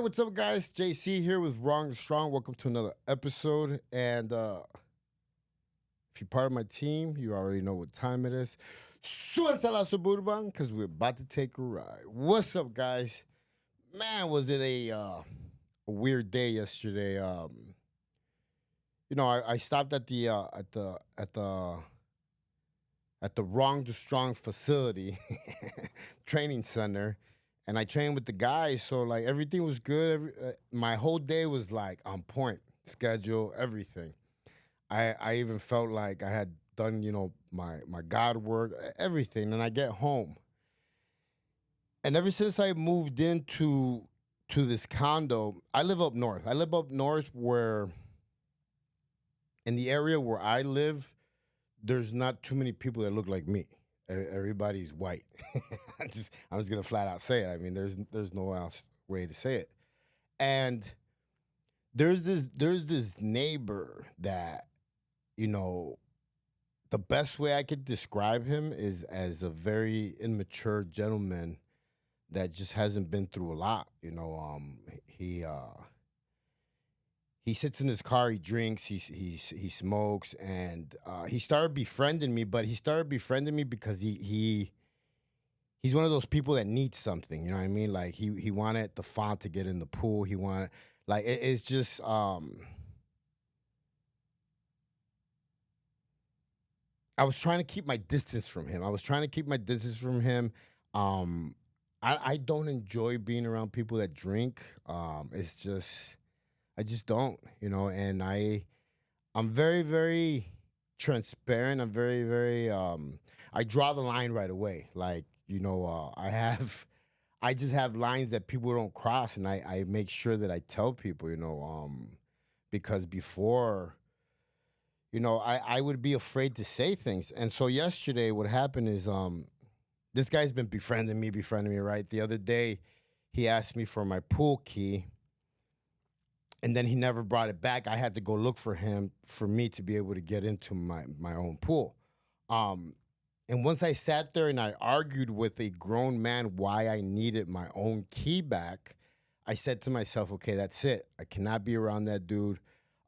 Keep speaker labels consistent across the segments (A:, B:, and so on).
A: what's up, guys? JC here with Wrong and Strong. Welcome to another episode. And if you're part of my team, you already know what time it is. Súbanse a la Suburban, because we're about to take a ride. What's up, guys? Man, was it a weird day yesterday? I stopped at the Wrong to Strong facility training center, and I trained with the guys. So like everything was good. My whole day was like on point, schedule, everything. I even felt like I had done my God work, everything. And I get home, and ever since I moved into this condo, I live up north. I live up north where in the area where I live, there's not too many people that look like me. Everybody's white. I'm just gonna flat out say it. I mean, there's no else way to say it. And there's this neighbor that you know the best way I could describe him is as a very immature gentleman that just hasn't been through a lot. He sits in his car, he drinks, he smokes, and he started befriending me. But he started befriending me because he's one of those people that needs something. You know what I mean? Like he wanted the font to get in the pool. He wanted like it's just I was trying to keep my distance from him. I was trying to keep my distance from him. Um, I don't enjoy being around people that drink. It's just I just don't, and I'm very, very transparent. I'm very, very I draw the line right away. Like, I just have lines that people don't cross, and I make sure that I tell people, because before, I would be afraid to say things. And so yesterday what happened is this guy's been befriending me, right? The other day he asked me for my pool key, and then he never brought it back. I had to go look for him for me to be able to get into my own pool. Um, and once I sat there and I argued with a grown man why I needed my own key back, I said to myself, okay, that's it. I cannot be around that dude.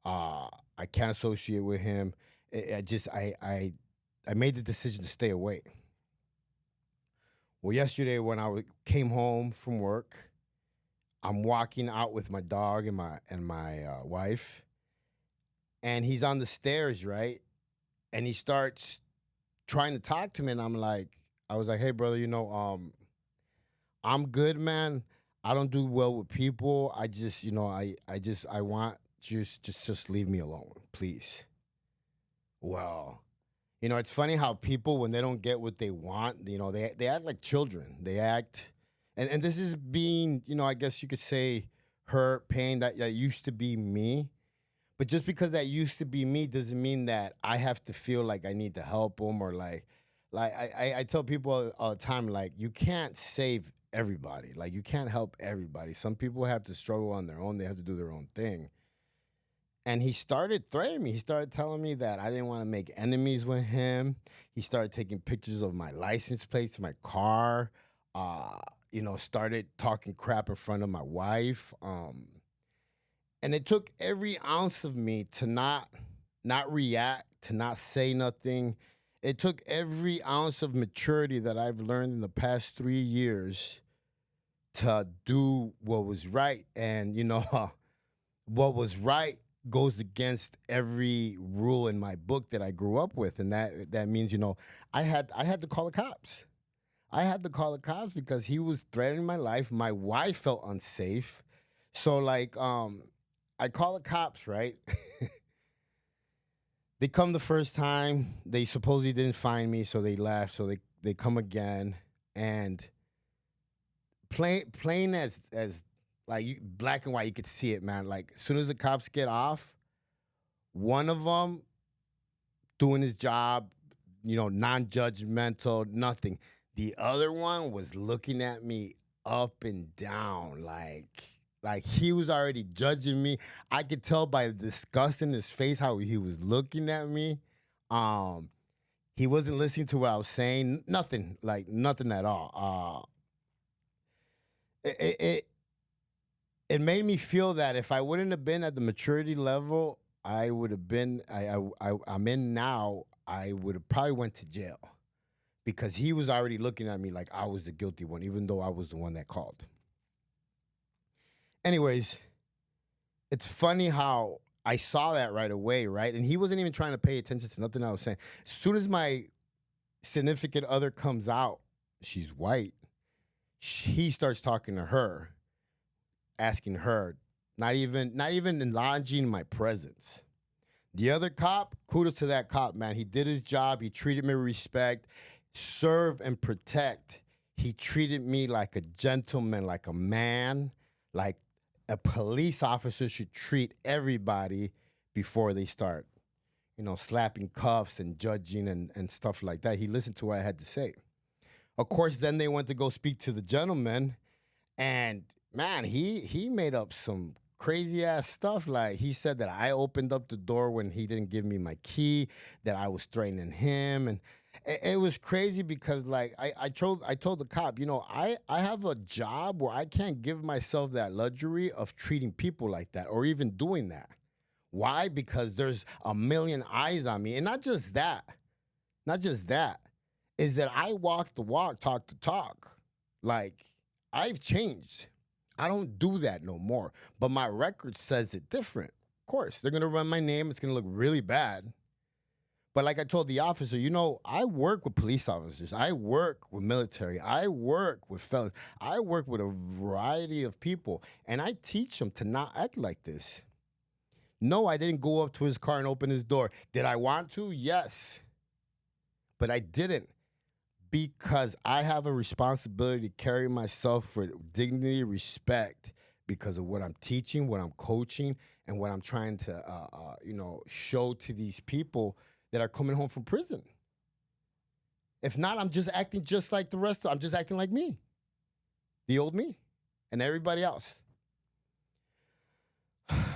A: Uh, I can't associate with him. I made the decision to stay away. Well, yesterday when came home from work, I'm walking out with my dog and my wife, and he's on the stairs, right? And he starts trying to talk to me, and I was like, "Hey, brother, I'm good, man. I don't do well with people. I just, I want just leave me alone, please." Well, it's funny how people when they don't get what they want, they act like children. They act, and this is being, I guess you could say, hurt, pain that used to be me. But just because that used to be me doesn't mean that I have to feel like I need to help them or like I tell people all the time, like you can't save everybody, like you can't help everybody. Some people have to struggle on their own. They have to do their own thing. And he started threatening me. He started telling me that I didn't want to make enemies with him. He started taking pictures of my license plates, my car. Uh, started talking crap in front of my wife. And it took every ounce of me to not react, to not say nothing. It took every ounce of maturity that I've learned in the past 3 years to do what was right. And what was right goes against every rule in my book that I grew up with, and that means I had to call the cops. I had to call the cops because he was threatening my life. My wife felt unsafe, so I call the cops. Right, they come the first time. They supposedly didn't find me, so they left. So they come again, and plain as like black and white, you could see it, man. Like as soon as the cops get off, one of them doing his job, non-judgmental, nothing. The other one was looking at me up and down, like he was already judging me. I could tell by the disgust in his face how he was looking at me. Um, he wasn't listening to what I was saying. Nothing, like nothing at all. It it made me feel that if I wouldn't have been at the maturity level I would have been I'm in now, I would have probably went to jail because he was already looking at me like I was the guilty one, even though I was the one that called. Anyways, it's funny how I saw that right away, right? And he wasn't even trying to pay attention to nothing I was saying. As soon as my significant other comes out, she's white, he starts talking to her, asking her, not even acknowledging my presence. The other cop, kudos to that cop, man. He did his job. He treated me with respect, serve and protect. He treated me like a gentleman, like a man, like a police officer should treat everybody before they start, slapping cuffs and judging and stuff like that. He listened to what I had to say. Of course, then they went to go speak to the gentleman, and man, he made up some crazy ass stuff. Like he said that I opened up the door when he didn't give me my key, that I was threatening him, and it was crazy because like I told the cop, I have a job where I can't give myself that luxury of treating people like that or even doing that. Why? Because there's a million eyes on me, and not just that, is that I walk the walk, talk the talk. Like I've changed. I don't do that no more. But my record says it different. Of course, they're gonna run my name. It's gonna look really bad. But like I told the officer, I work with police officers. I work with military. I work with felons. I work with a variety of people. And I teach them to not act like this. No, I didn't go up to his car and open his door. Did I want to? Yes. But I didn't because I have a responsibility to carry myself with dignity, respect, because of what I'm teaching, what I'm coaching, and what I'm trying to, show to these people that are coming home from prison. If not, I'm just acting just like the rest of. I'm just acting like me, the old me, and everybody else.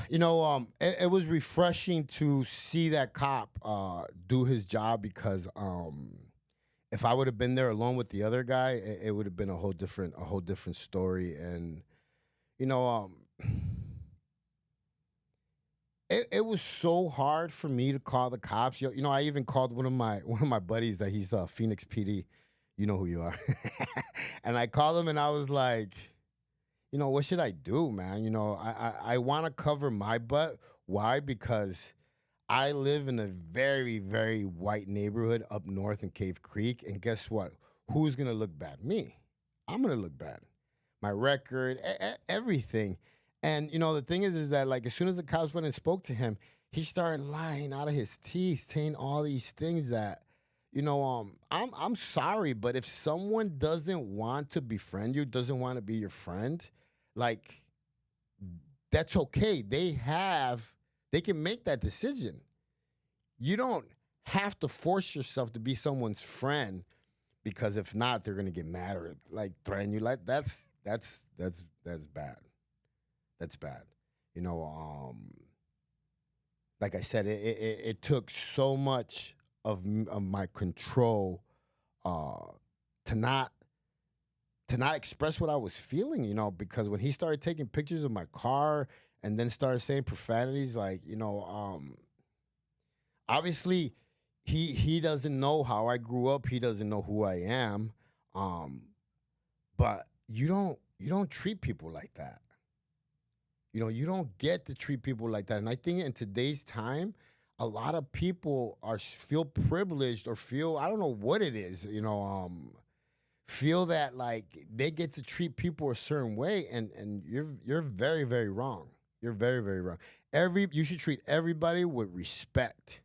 A: It was refreshing to see that cop do his job because if I would have been there alone with the other guy, it would have been a whole different story. And you know, it was so hard for me to call the cops. I even called one of my buddies that he's Phoenix PD. You know who you are. And I called him and I was like, what should I do, man? I want to cover my butt. Why? Because I live in a very, very white neighborhood up north in Cave Creek. And guess what? Who's going to look bad? Me. I'm going to look bad. My record, everything. And, the thing is that, like, as soon as the cops went and spoke to him, he started lying out of his teeth, saying all these things that, I'm sorry, but if someone doesn't want to befriend you, doesn't want to be your friend, like, that's okay. They can make that decision. You don't have to force yourself to be someone's friend because if not, they're gonna get mad or like threaten you. Like that's bad. That's bad. You know, like I said, it took so much of my control uh, to not express what I was feeling, because when he started taking pictures of my car and then started saying profanities, like, obviously he doesn't know how I grew up. He doesn't know who I am. Um, but you don't treat people like that. You don't get to treat people like that. And I think in today's time, a lot of people feel privileged or feel I don't know what it is, feel that like they get to treat people a certain way, and you're very, very wrong. You're very, very wrong. You should treat everybody with respect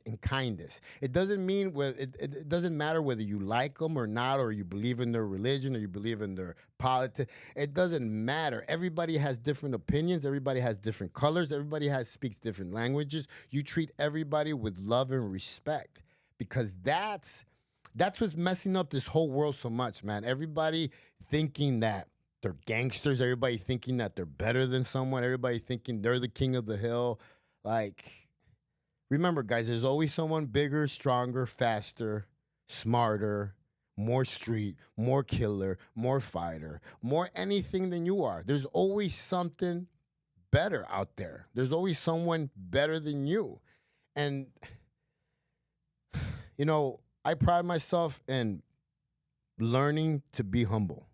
A: and kindness. It doesn't mean it doesn't matter whether you like them or not, or you believe in their religion or you believe in their politics. It doesn't matter. Everybody has different opinions. Everybody has different colors. Everybody speaks different languages. You treat everybody with love and respect because that's what's messing up this whole world so much, man. Everybody thinking that they're gangsters. Everybody thinking that they're better than someone. Everybody thinking they're the king of the hill. Like, remember, guys, there's always someone bigger, stronger, faster, smarter, more street, more killer, more fighter, more anything than you are. There's always something better out there. There's always someone better than you. And, I pride myself in learning to be humble.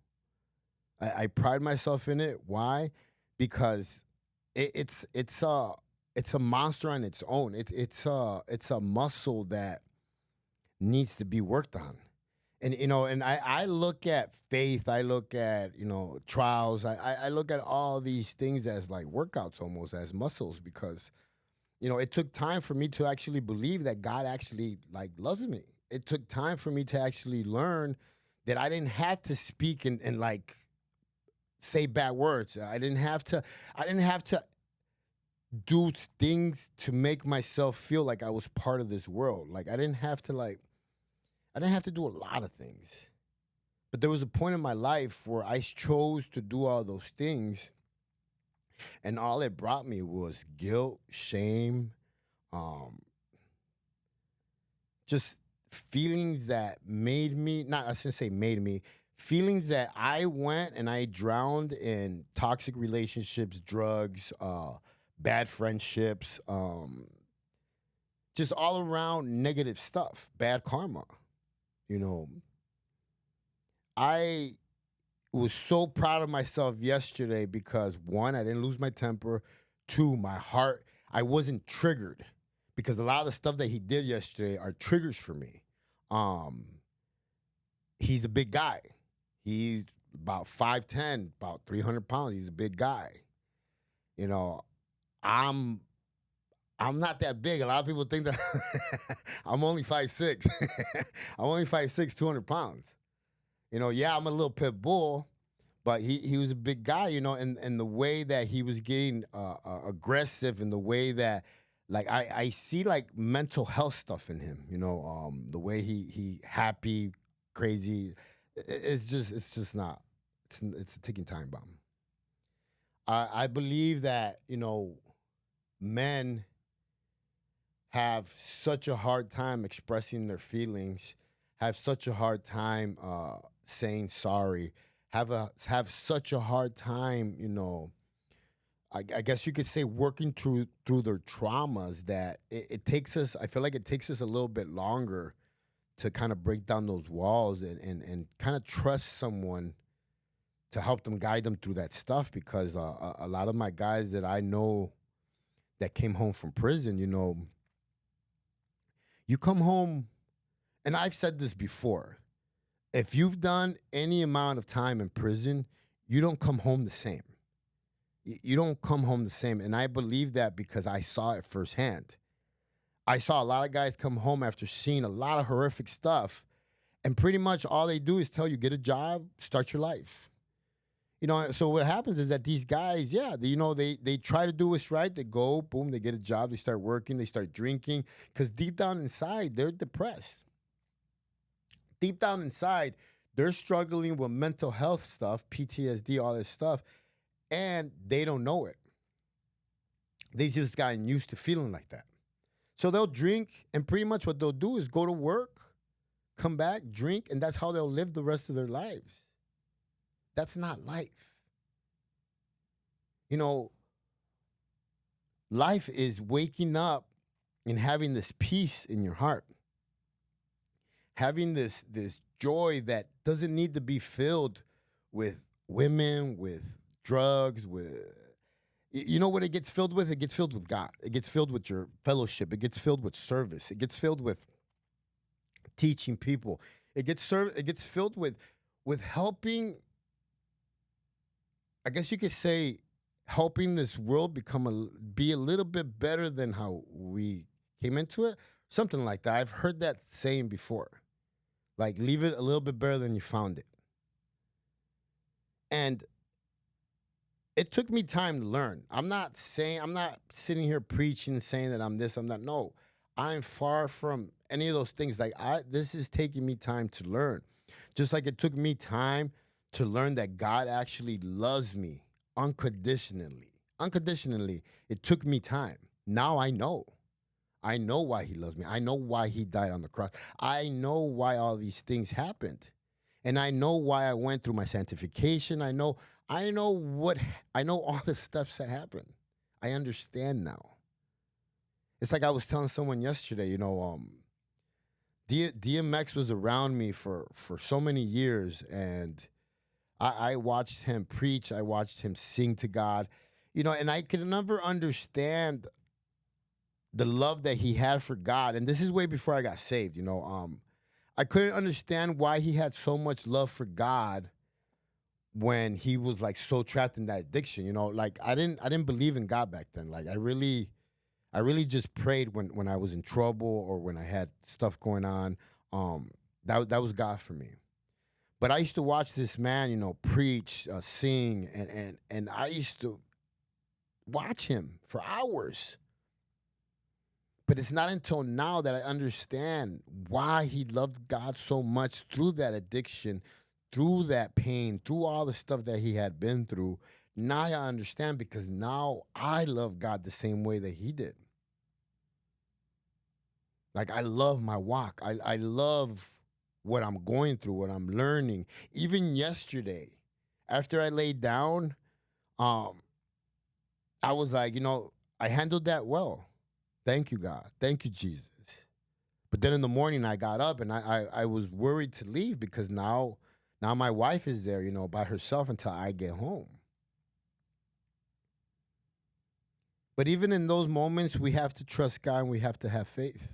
A: I pride myself in it. Why? Because it's a monster on its own. It's a muscle that needs to be worked on. And I look at faith, I look at trials, I look at all these things as like workouts, almost as muscles, because it took time for me to actually believe that God actually like loves me. It took time for me to actually learn that I didn't have to speak and like say bad words. I didn't have to do things to make myself feel like I was part of this world. Like I didn't have to do a lot of things. But there was a point in my life where I chose to do all those things, and all it brought me was guilt, shame, um, just feelings that made me, not I shouldn't say made me, feelings that I went and I drowned in toxic relationships, drugs, bad friendships, just all around negative stuff, bad karma. You know, I was so proud of myself yesterday because one, I didn't lose my temper. Two, my heart, I wasn't triggered because a lot of the stuff that he did yesterday are triggers for me. Um, he's a big guy. He's about 5'10", about 300 pounds. He's a big guy. You know, I'm I'm not that big. A lot of people think that I'm only 5'6". I'm only 5'6", 200 pounds. Yeah, I'm a little pit bull, but he was a big guy, and the way that he was getting aggressive, and the way that like I see like mental health stuff in him, the way he happy, crazy. It's just not. It's a ticking time bomb. I believe that men have such a hard time expressing their feelings, have such a hard time saying sorry, have such a hard time, I guess you could say working through their traumas, that it takes us. I feel like it takes us a little bit longer to kind of break down those walls and kind of trust someone to help them guide them through that stuff, because a lot of my guys that I know that came home from prison, you come home, and I've said this before. If you've done any amount of time in prison, you don't come home the same. You don't come home the same. And I believe that because I saw it firsthand. I saw a lot of guys come home after seeing a lot of horrific stuff, and pretty much all they do is tell you, get a job, start your life. So what happens is that these guys, yeah, they try to do what's right. They go, boom, they get a job, they start working, they start drinking, because deep down inside, they're depressed. Deep down inside, they're struggling with mental health stuff, PTSD, all this stuff, and they don't know it. They just gotten used to feeling like that. So they'll drink, and pretty much what they'll do is go to work, come back, drink, and that's how they'll live the rest of their lives. That's not life. You know, Life is waking up and having this peace in your heart, having this joy that doesn't need to be filled with women, with drugs, with you know what it gets filled with? It gets filled with God. It gets filled with your fellowship. It gets filled with service. It gets filled with teaching people. It gets filled with helping, I guess you could say, helping this world be a little bit better than how we came into it. Something like that. I've heard that saying before. Like, leave it a little bit better than you found it. And it took me time to learn. I'm not sitting here preaching, saying that I'm this, I'm that. No, I'm far from any of those things. This is taking me time to learn. Just like it took me time to learn that God actually loves me unconditionally. Unconditionally. It took me time. Now I know. I know why he loves me. I know why he died on the cross. I know why all these things happened. And I know why I went through my sanctification. I know what I know all the steps that happened. I understand now. It's like I was telling someone yesterday, DMX was around me for so many years, and I watched him preach. I watched him sing to God, and I could never understand the love that he had for God. And this is way before I got saved. I couldn't understand why he had so much love for God when he was like so trapped in that addiction. Like I didn't believe in God back then. Like I really just prayed when I was in trouble or when I had stuff going on. Um, that was God for me. But I used to watch this man, preach, sing, and I used to watch him for hours. But it's not until now that I understand why he loved God so much through that addiction, through that pain, through all the stuff that he had been through. Now I understand because now I love God the same way that he did. Like I love my walk. I love what I'm going through, what I'm learning. Even yesterday, after I laid down, um, I was like, I handled that well. Thank you, God. Thank you, Jesus. But then in the morning I got up and I was worried to leave because now my wife is there, by herself until I get home. But even in those moments, we have to trust God and we have to have faith.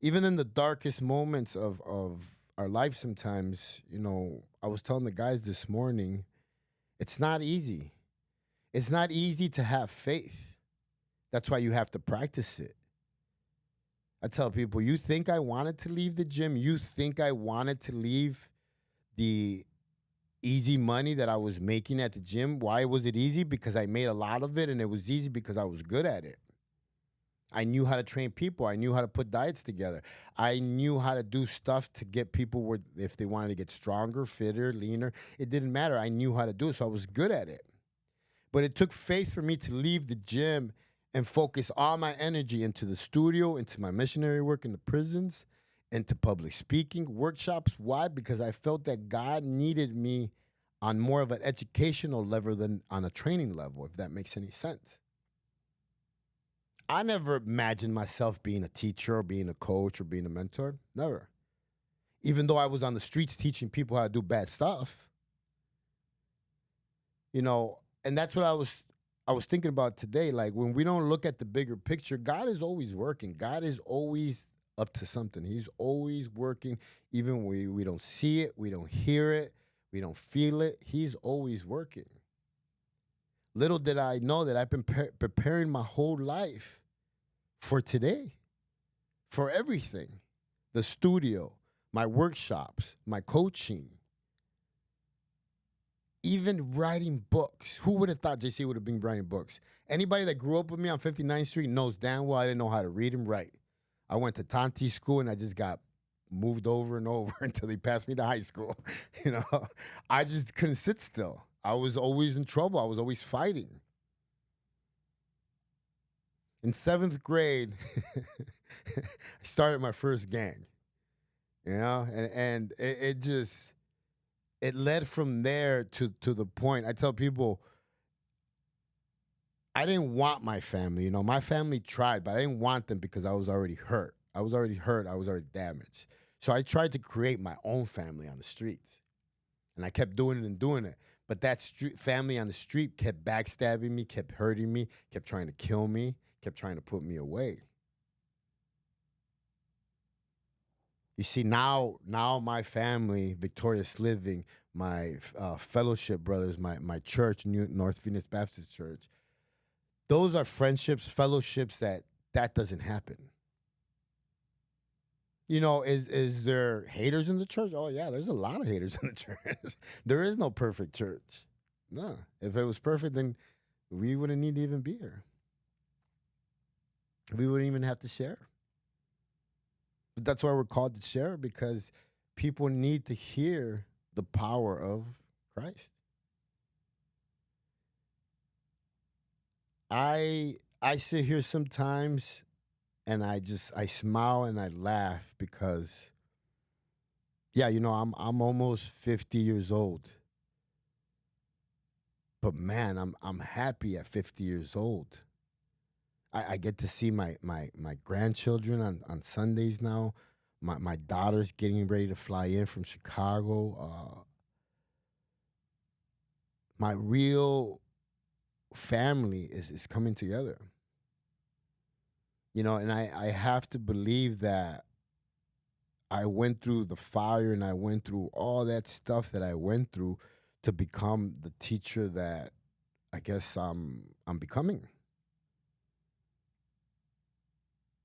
A: Even in the darkest moments of our life, sometimes, I was telling the guys this morning, it's not easy. It's not easy to have faith. That's why you have to practice it. I tell people, you think I wanted to leave the gym? You think I wanted to leave the easy money that I was making at the gym? Why was it easy? Because I made a lot of it, and it was easy because I was good at it. I knew how to train people. I knew how to put diets together. I knew how to do stuff to get people where if they wanted to get stronger, fitter, leaner, it didn't matter. I knew how to do it, so I was good at it. But it took faith for me to leave the gym and focus all my energy into the studio, into my missionary work in the prisons, into public speaking workshops. Why? Because I felt that God needed me on more of an educational level than on a training level, if that makes any sense. I never imagined myself being a teacher or being a coach or being a mentor. Never. Even though I was on the streets teaching people how to do bad stuff, and that's what I was thinking about today. Like when we don't look at the bigger picture, God is always working. God is always up to something. He's always working, even when we don't see it, we don't hear it, we don't feel it. He's always working. Little did I know that I've been preparing my whole life for today, for everything, the studio, my workshops, my coaching, even writing books. Who would have thought JC would have been writing books? Anybody that grew up with me on 59th Street knows damn well I didn't know how to read and write. I went to Tonti school and I just got moved over and over until they passed me to high school. you know, I just couldn't sit still. I was always in trouble. I was always fighting. In seventh grade, I started my first gang, and it just it led from there to the point. I tell people I didn't want my family. My family tried, but I didn't want them because I was already hurt. I was already hurt. I was already damaged. So I tried to create my own family on the streets, and I kept doing it and doing it. But that street family on the street kept backstabbing me, kept hurting me, kept trying to kill me, kept trying to put me away. You see, now my family, Victorious Living, my fellowship brothers, my church, North Phoenix Baptist Church, those are friendships, fellowships that doesn't happen. Is there haters in the church? Oh yeah, there's a lot of haters in the church. There is no perfect church. No, if it was perfect, then we wouldn't need to even be here. We wouldn't even have to share. But that's why we're called to share because people need to hear the power of Christ. I I sit here sometimes and I smile and I laugh because yeah, I'm almost 50 years old. But man, I'm happy at 50 years old. I get to see my grandchildren on Sundays now. My daughter's getting ready to fly in from Chicago. My real family is coming together. And I have to believe that I went through the fire and I went through all that stuff that I went through to become the teacher that I guess I'm becoming.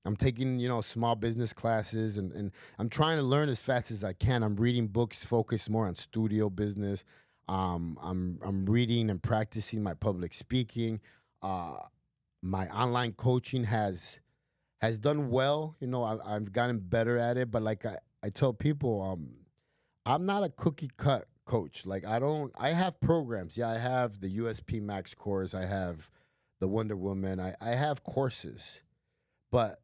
A: I'm taking, small business classes and I'm trying to learn as fast as I can. I'm reading books focused more on studio business. I'm reading and practicing my public speaking. Uh, my online coaching has done well. I've gotten better at it, but like I tell people, I'm not a cookie cut coach. Like I have programs. Yeah, I have the USP Max course. I have the Wonder Woman. I have courses, but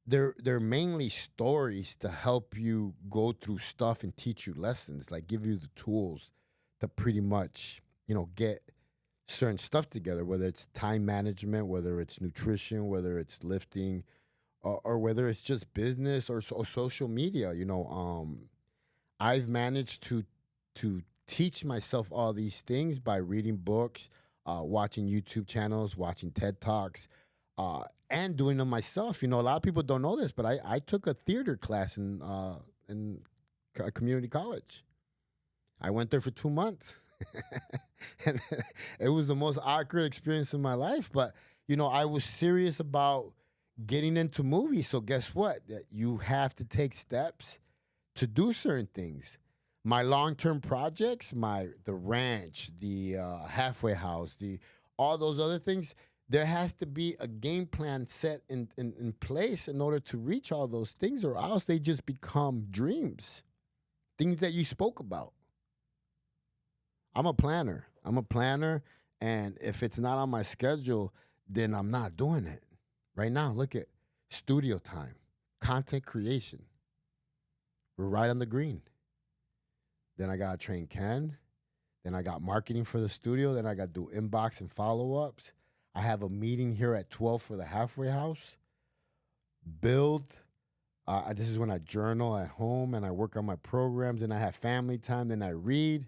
A: they're mainly stories to help you go through stuff and teach you lessons, like give you the tools to pretty much, get certain stuff together, whether it's time management, whether it's nutrition, whether it's lifting, or whether it's just business or social media. I've managed to teach myself all these things by reading books, watching YouTube channels, watching TED Talks, and doing them myself. A lot of people don't know this, but I took a theater class in community college. I went there for 2 months, and it was the most awkward experience in my life. But I was serious about getting into movies. So guess what? That you have to take steps to do certain things. My long-term projects, the ranch, the halfway house, the all those other things, there has to be a game plan set in place in order to reach all those things, or else they just become dreams, things that you spoke about. I'm a planner. I'm a planner, and if it's not on my schedule, then I'm not doing it. Right now, look at studio time, content creation. We're right on the green. Then I got to train Ken. Then I got marketing for the studio. Then I got to do inbox and follow ups. I have a meeting here at 12 for the halfway house. Build. This is when I journal at home and I work on my programs. And I have family time. Then I read,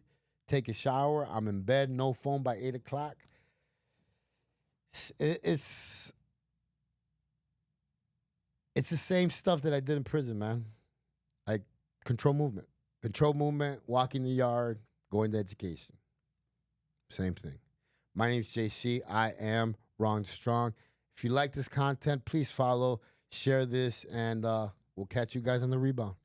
A: take a shower. I'm in bed, no phone by 8 o'clock. It's it's the same stuff that I did in prison, man. Like control movement, walking the yard, going to education. Same thing. My name's JC. I am Wrong Strong. If you like this content, please follow, share this, and we'll catch you guys on the rebound.